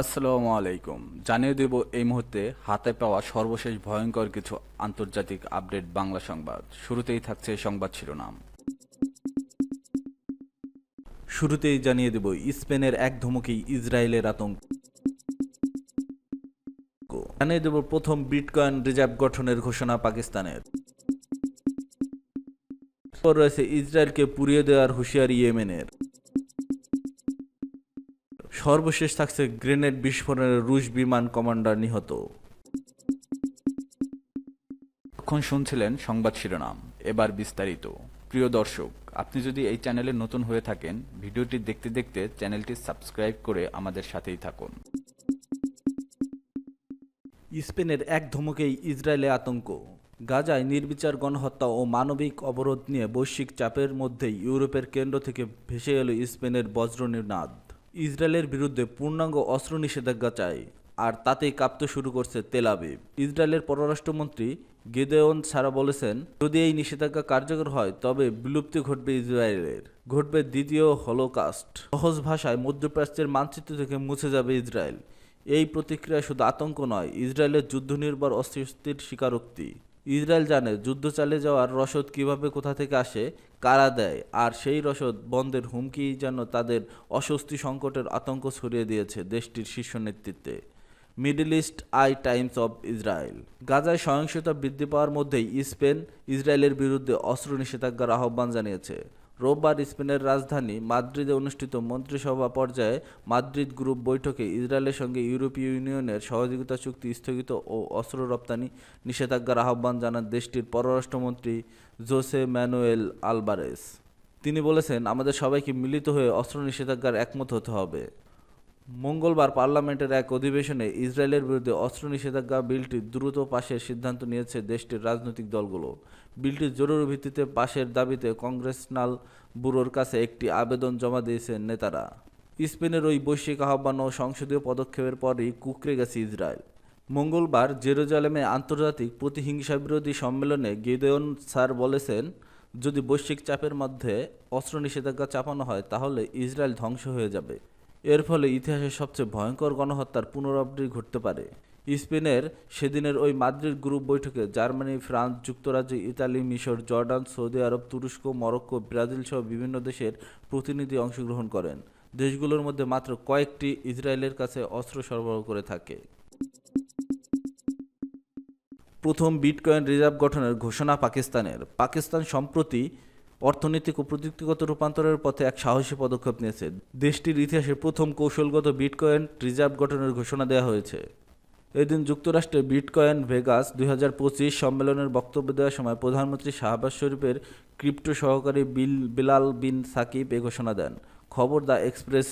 আসসালামু আলাইকুম। জানিয়ে দেব এই মুহূর্তে হাতে পাওয়া সর্বশেষ ভয়ঙ্কর কিছু আন্তর্জাতিক আপডেট বাংলা সংবাদ। শুরুতেই থাকছে সংবাদ শিরোনাম। শুরুতেই জানিয়ে দেব স্পেনের এক ধমকেই ইসরায়েলের আতঙ্ক। জানিয়ে দেব প্রথম বিটকয়েন রিজার্ভ গঠনের ঘোষণা পাকিস্তানের। এরপর রয়েছে ইসরায়েলকে পুড়িয়ে দেওয়ার হুঁশিয়ারি ইয়েমেনের। সর্বশেষ থাকছে গ্রেনেড বিস্ফোরণে রুশ বিমান কমান্ডার নিহত। এখন শুনছিলেন সংবাদ শিরোনাম, এবার বিস্তারিত। প্রিয় দর্শক, আপনি যদি এই চ্যানেলে নতুন হয়ে থাকেন, ভিডিওটি দেখতে দেখতে চ্যানেলটি সাবস্ক্রাইব করে আমাদের সাথেই থাকুন। স্পেনের এক ধমকেই ইসরায়েলে আতঙ্ক। গাজায় নির্বিচার গণহত্যা ও মানবিক অবরোধ নিয়ে বৈশ্বিক চাপের মধ্যেই ইউরোপের কেন্দ্র থেকে ভেসে এলো স্পেনের বজ্রনিনাদ। ইসরায়েলের বিরুদ্ধে পূর্ণাঙ্গ অস্ত্র নিষেধাজ্ঞা চাই, আর তাতেই কাঁপতে শুরু করছে তেল আবিব। ইসরায়েলের পররাষ্ট্রমন্ত্রী গিদেওন সারা বলেছেন, যদি এই নিষেধাজ্ঞা কার্যকর হয় তবে বিলুপ্তি ঘটবে ইসরায়েলের, ঘটবে দ্বিতীয় হলোকাস্ট। সহজ ভাষায় মধ্যপ্রাচ্যের মানচিত্র থেকে মুছে যাবে ইসরায়েল। এই প্রতিক্রিয়া শুধু আতঙ্ক নয়, ইসরায়েলের যুদ্ধনির্ভর অস্বস্তির স্বীকারোক্তি। ইসরায়েল জানে যুদ্ধ চালিয়ে যাওয়ার রসদ কিভাবে কোথা থেকে আসে, কারা দেয়, আর সেই রসদ বন্ধের হুমকি যেন তাদের অস্বস্তি সংকটের আতঙ্ক ছড়িয়ে দিয়েছে দেশটির শীর্ষ নেতৃত্বে। Middle East Eye Times of Israel. গাজায় সহিংসতা বৃদ্ধি পাওয়ার মধ্যেই স্পেন ইসরায়েলের বিরুদ্ধে অস্ত্র নিষেধাজ্ঞার আহ্বান জানিয়েছে। রোববার স্পেনের রাজধানী মাদ্রিদে অনুষ্ঠিত মন্ত্রিসভা পর্যায়ে মাদ্রিদ গ্রুপ বৈঠকে ইসরায়েলের সঙ্গে ইউরোপীয় ইউনিয়নের সহযোগিতা চুক্তি স্থগিত ও অস্ত্র রপ্তানি নিষেধাজ্ঞার আহ্বান জানান দেশটির পররাষ্ট্রমন্ত্রী জোসে ম্যানুয়েল আলবারেস। তিনি বলেছেন, আমাদের সবাইকে মিলিত হয়ে অস্ত্র নিষেধাজ্ঞার একমত হতে হবে। মঙ্গলবার পার্লামেন্টের এক অধিবেশনে ইসরায়েলের বিরুদ্ধে অস্ত্র নিষেধাজ্ঞা বিলটি দ্রুত পাশের সিদ্ধান্ত নিয়েছে দেশটির রাজনৈতিক দলগুলো। বিলটি জরুরি ভিত্তিতে পাশের দাবিতে কংগ্রেসনাল ব্যুরোর কাছে একটি আবেদন জমা দিয়েছেন নেতারা। স্পেনের ওই বৈশ্বিক আহ্বান ও সংসদীয় পদক্ষেপের পরই কুঁকড়ে গেছে ইসরায়েল। মঙ্গলবার জেরুজালেমে আন্তর্জাতিক প্রতিহিংসাবিরোধী সম্মেলনে গিদেওন সার বলেছেন, যদি বৈশ্বিক চাপের মধ্যে অস্ত্র নিষেধাজ্ঞা চাপানো হয় তাহলে ইসরায়েল ধ্বংস হয়ে যাবে। এর ফলে ইতিহাসের সবচেয়ে ভয়ঙ্কর গণহত্যার পুনরাবৃত্তি ঘটতে পারে। স্পেনের সেদিনের ওই মাদ্রিদ গ্রুপ বৈঠকে জার্মানি, ফ্রান্স, যুক্তরাজ্য, ইতালি, মিশর, জর্ডান, সৌদি আরব, তুরস্ক, মরক্কো, ব্রাজিল সহ বিভিন্ন দেশের প্রতিনিধি অংশগ্রহণ করেন। দেশগুলোর মধ্যে মাত্র কয়েকটি ইসরায়েলের কাছে অস্ত্র সরবরাহ করে থাকে। প্রথম বিটকয়েন রিজার্ভ গঠনের ঘোষণা পাকিস্তানের। পাকিস্তান সম্প্রতি অর্থনৈতিক ও প্রযুক্তিগত রূপান্তরের পথে এক সাহসী পদক্ষেপ নিয়েছে। দেশটির ইতিহাসে প্রথম কৌশলগত বিটকয়েন রিজার্ভ গঠনের ঘোষণা দেওয়া হয়েছে। এদিন যুক্তরাষ্ট্রে বিটকয়েন ভেগাস 2025 সম্মেলনের বক্তব্য দেওয়ার সময় প্রধানমন্ত্রী শাহবাজ শরীফের ক্রিপ্টো সহকারী বিলাল বিন সাকিব এ ঘোষণা দেন। খবর the Express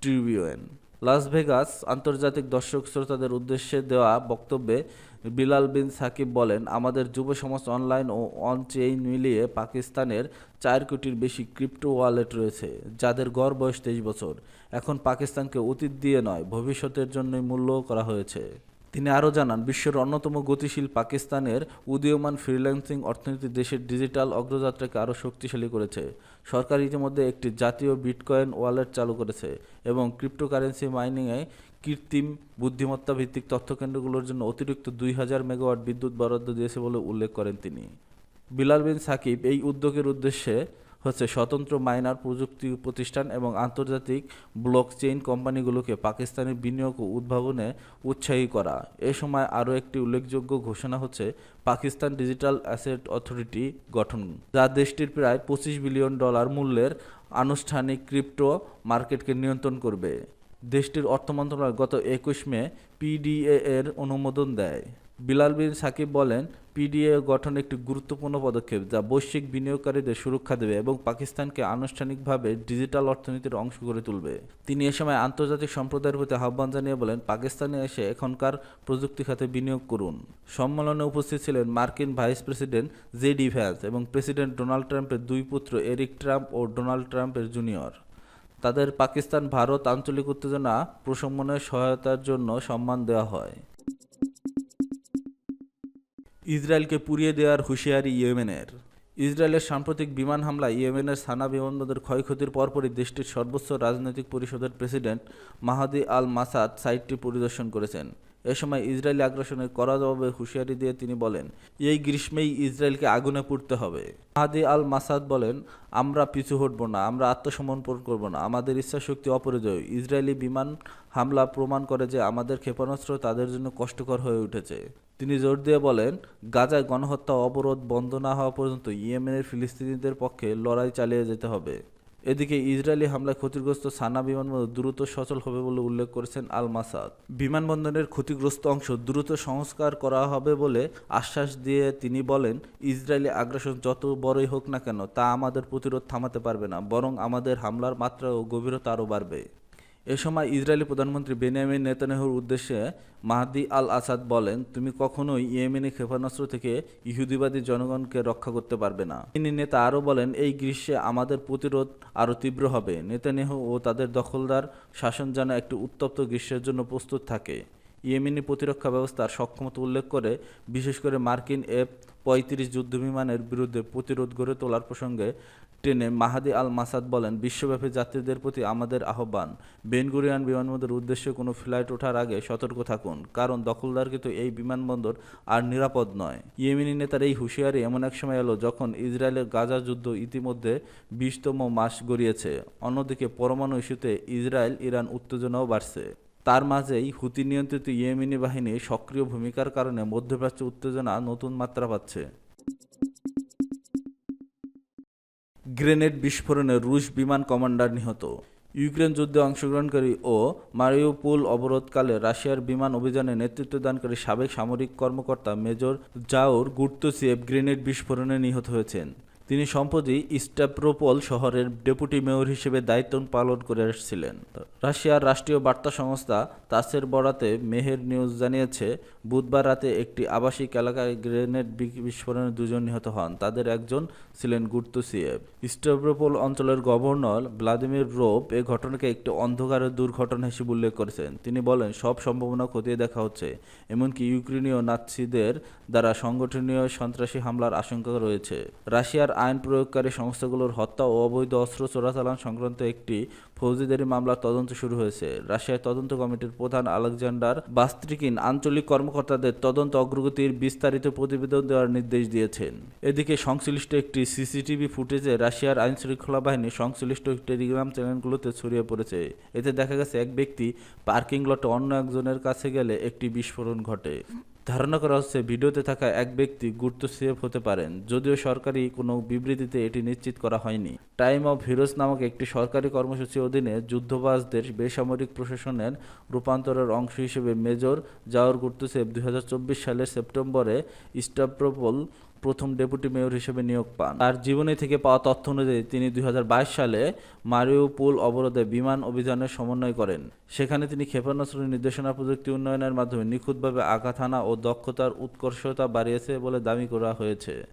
Tribune. Las Vegas আন্তর্জাতিক দর্শক শ্রোতাদের উদ্দেশ্যে দেওয়া বক্তব্যে বিলাল বিন সাকিব বলেন, আমাদের যুব সমাজ অনলাইন ও অন চেইন মিলিয়ে পাকিস্তানের 4 কোটির বেশি ক্রিপ্টো ওয়ালেট রয়েছে, যাদের গড় বয়স 23 বছর। এখন পাকিস্তানকে অতীত দিয়ে নয়, ভবিষ্যতের জন্যই মূল্য করা হয়েছে। তিনি আরও জানান, বিশ্বের অন্যতম গতিশীল পাকিস্তানের উদীয়মান ফ্রিল্যান্সিং অর্থনীতি দেশের ডিজিটাল অগ্রযাত্রাকে আরও শক্তিশালী করেছে। সরকার ইতিমধ্যে একটি জাতীয় বিটকয়েন ওয়ালেট চালু করেছে এবং ক্রিপ্টোকারেন্সি মাইনিংয়ে কৃত্রিম বুদ্ধিমত্তা ভিত্তিক তথ্যকেন্দ্রগুলোর জন্য অতিরিক্ত 2000 মেগাওয়াট বিদ্যুৎ বরাদ্দ দিয়েছে বলে উল্লেখ করেন তিনি। বিলাল বিন সাকিব এই উদ্যোগের উদ্দেশ্যে হচ্ছে স্বতন্ত্র মাইনার প্রযুক্তি প্রতিষ্ঠান এবং আন্তর্জাতিক ব্লকচেইন কোম্পানিগুলোকে পাকিস্তানের বিনিয়োগ ও উদ্ভাবনে উৎসাহী করা। এ সময় আরও একটি উল্লেখযোগ্য ঘোষণা হচ্ছে পাকিস্তান ডিজিটাল অ্যাসেট অথরিটি গঠন, যা দেশটির প্রায় $25 বিলিয়ন মূল্যের আনুষ্ঠানিক ক্রিপ্টো মার্কেটকে নিয়ন্ত্রণ করবে। দেশটির অর্থ মন্ত্রণালয় গত 21 মে পিডিএ এর অনুমোদন দেয়। বিলাল বিন সাকিব বলেন, পিডিএ গঠন একটি গুরুত্বপূর্ণ পদক্ষেপ যা বৈশ্বিক বিনিয়োগকারীদের সুরক্ষা দেবে এবং পাকিস্তানকে আনুষ্ঠানিকভাবে ডিজিটাল অর্থনীতির অংশ করে তুলবে। তিনি এ সময় আন্তর্জাতিক সম্প্রদায়ের প্রতি আহ্বান জানিয়ে বলেন, পাকিস্তানে এসে এখনকার প্রযুক্তি খাতে বিনিয়োগ করুন। সম্মেলনে উপস্থিত ছিলেন মার্কিন ভাইস প্রেসিডেন্ট জেডি ভ্যান্স এবং প্রেসিডেন্ট ডোনাল্ড ট্রাম্পের দুই পুত্র এরিক ট্রাম্প ও ডোনাল্ড ট্রাম্পের জুনিয়র। তাদের পাকিস্তান ভারত আঞ্চলিক উত্তেজনা প্রশমনের সহায়তার জন্য সম্মান দেওয়া হয়। ইসরায়েলকে পুড়িয়ে দেওয়ার হুঁশিয়ারি ইয়েমেনের। ইসরায়েলের সাম্প্রতিক বিমান হামলায় ইয়েমেনের সানা বিমানবন্দরের ক্ষয়ক্ষতির পরপরই দেশটির সর্বোচ্চ রাজনৈতিক পরিষদের প্রেসিডেন্ট মাহাদি আল মাসাদ সাইটটি পরিদর্শন করেছেন। এ সময় ইসরায়েলি আগ্রাসনের কড়া জবাবে হুঁশিয়ারি দিয়ে তিনি বলেন, এই গ্রীষ্মেই ইসরায়েলকে আগুনে পুড়তে হবে। মাহাদি আল মাসাদ বলেন, আমরা পিছু হটব না, আমরা আত্মসমর্পণ করব না, আমাদের ইচ্ছাশক্তি অপরিজয়। ইসরায়েলি বিমান হামলা প্রমাণ করে যে আমাদের ক্ষেপণাস্ত্র তাদের জন্য কষ্টকর হয়ে উঠেছে। তিনি জোর দিয়ে বলেন, গাজায় গণহত্যা অবরোধ বন্ধ না হওয়া পর্যন্ত ইয়েমেনের ফিলিস্তিনিদের পক্ষে লড়াই চালিয়ে যেতে হবে। এদিকে ইসরায়েলি হামলায় ক্ষতিগ্রস্ত সানা বিমানবন্দর দ্রুত সচল হবে বলে উল্লেখ করেছেন আল মাসাদ। বিমানবন্দরের ক্ষতিগ্রস্ত অংশ দ্রুত সংস্কার করা হবে বলে আশ্বাস দিয়ে তিনি বলেন, ইসরায়েলি আগ্রাসন যত বড়ই হোক না কেন তা আমাদের প্রতিরোধ থামাতে পারবে না, বরং আমাদের হামলার মাত্রা ও গভীরতা আরও বাড়বে। এ সময় ইসরায়েলি প্রধানমন্ত্রী বেনিয়ামিন নেতানিয়াহুর উদ্দেশ্যে মাহদি আল আসাদ বলেন, তুমি কখনোই ইয়েমেনি ক্ষেপণাস্ত্র থেকে ইহুদিবাদী জনগণকে রক্ষা করতে পারবে না। তিনি নেতা আরও বলেন, এই গ্রীষ্মে আমাদের প্রতিরোধ আরও তীব্র হবে। নেতানিয়াহু ও তাদের দখলদার শাসন যেন একটি উত্তপ্ত গ্রীষ্মের জন্য প্রস্তুত থাকে। ইয়েমেনি প্রতিরক্ষা ব্যবস্থার সক্ষমতা উল্লেখ করে বিশেষ করে মার্কিন F-35 যুদ্ধবিমানের বিরুদ্ধে প্রতিরোধ গড়ে তোলার প্রসঙ্গে টেনে মাহাদি আল মাসাদ বলেন, বিশ্বব্যাপী যাত্রীদের প্রতি আমাদের আহ্বান, বেন গুরিয়ন বিমানবন্দরের উদ্দেশ্যে কোনো ফ্লাইট ওঠার আগে সতর্ক থাকুন, কারণ দখলদারকৃত এই বিমানবন্দর আর নিরাপদ নয়। ইয়েমেনি নেতার এই হুঁশিয়ারি এমন এক সময় এলো যখন ইসরায়েলের গাজা যুদ্ধ ইতিমধ্যে 20তম মাস গড়িয়েছে। অন্যদিকে পরমাণু ইস্যুতে ইসরায়েল ইরান উত্তেজনাও বাড়ছে। তার মাঝেই হুতি নিয়ন্ত্রিত ইয়েমেনি বাহিনীর সক্রিয় ভূমিকার কারণে মধ্যপ্রাচ্যে উত্তেজনা নতুন মাত্রা পাচ্ছে। গ্রেনেড বিস্ফোরণে রুশ বিমান কমান্ডার নিহত। ইউক্রেন যুদ্ধে অংশগ্রহণকারী ও মারিউপোল অবরোধকালে রাশিয়ার বিমান অভিযানে নেতৃত্বদানকারী সাবেক সামরিক কর্মকর্তা মেজর জাউর গুর্তুসিয়েভ গ্রেনেড বিস্ফোরণে নিহত হয়েছেন। তিনি সম্প্রতি স্ট্যাভ্রোপোল শহরের ডেপুটি মেয়র হিসেবে দায়িত্ব পালন করে আসছিলেন। রাশিয়ার রাষ্ট্রীয় বার্তা সংস্থা তাসের বরাতে মেহের নিউজ জানিয়েছে, বুধবার রাতে একটি আবাসিক এলাকায় গ্রেনেড বিস্ফোরণে দুজন নিহত হন। তাদের একজন ছিলেন গুর্তুসিয়েভ। স্ট্যাভ্রোপোল অঞ্চলের গভর্নর ভ্লাদিমির রোভ এ ঘটনাকে একটি অন্ধকারের দুর্ঘটনা হিসেবে উল্লেখ করেছেন। তিনি বলেন, সব সম্ভাবনা খতিয়ে দেখা হচ্ছে, এমনকি ইউক্রেনীয় নাৎসিদের দ্বারা সংগঠনীয় সন্ত্রাসী হামলার আশঙ্কা রয়েছে। রাশিয়ার আইন প্রয়োগকারী সংস্থাগুলোর হত্যা ও অবৈধ অস্ত্র চোরাচালান সংক্রান্ত একটি ফৌজদারি মামলার তদন্ত শুরু হয়েছে। রাশিয়ার তদন্ত কমিটির প্রধান আলেকজান্ডার বাস্ত্রিকিন আঞ্চলিক কর্মকর্তাদের তদন্ত অগ্রগতির বিস্তারিত প্রতিবেদন দেওয়ার নির্দেশ দিয়েছেন। এদিকে সংশ্লিষ্ট একটি সিসিটিভি ফুটেজে রাশিয়ার আইনশৃঙ্খলা বাহিনী সংশ্লিষ্ট টেলিগ্রাম চ্যানেলগুলোতে ছড়িয়ে পড়েছে। এতে দেখা গেছে এক ব্যক্তি পার্কিং লটে অন্য একজনের কাছে গেলে একটি বিস্ফোরণ ঘটে। ধারণা করা হচ্ছে ভিডিওতে থাকা এক ব্যক্তি গুর্তুসিয়েভ হতে পারেন, যদিও সরকারি কোনো বিবৃতিতে এটি নিশ্চিত করা হয়নি। টাইম অফ হিরোজ নামক একটি সরকারি কর্মসূচির অধীনে যুদ্ধবাজদের বেসামরিক প্রশাসনের রূপান্তরের অংশ হিসেবে মেজর জাওর গুর্তুসিয়েভ 2024 সালের সেপ্টেম্বরে স্ট্যাভ্রোপোল প্রথম ডেপুটি মেয়র হিসেবে নিয়োগ পান। তার জীবনী থেকে পাওয়া তথ্য অনুযায়ী তিনি 2022 সালে মারিউপোল অবরোধে বিমান অভিযানের সমন্বয় করেন। সেখানে তিনি ক্ষেপণাস্ত্র নির্দেশনা প্রযুক্তি উন্নয়নের মাধ্যমে নিখুঁতভাবে আঘাত হানা ও দক্ষতার উৎকর্ষতা বাড়িয়েছে বলে দাবি করা হয়েছে।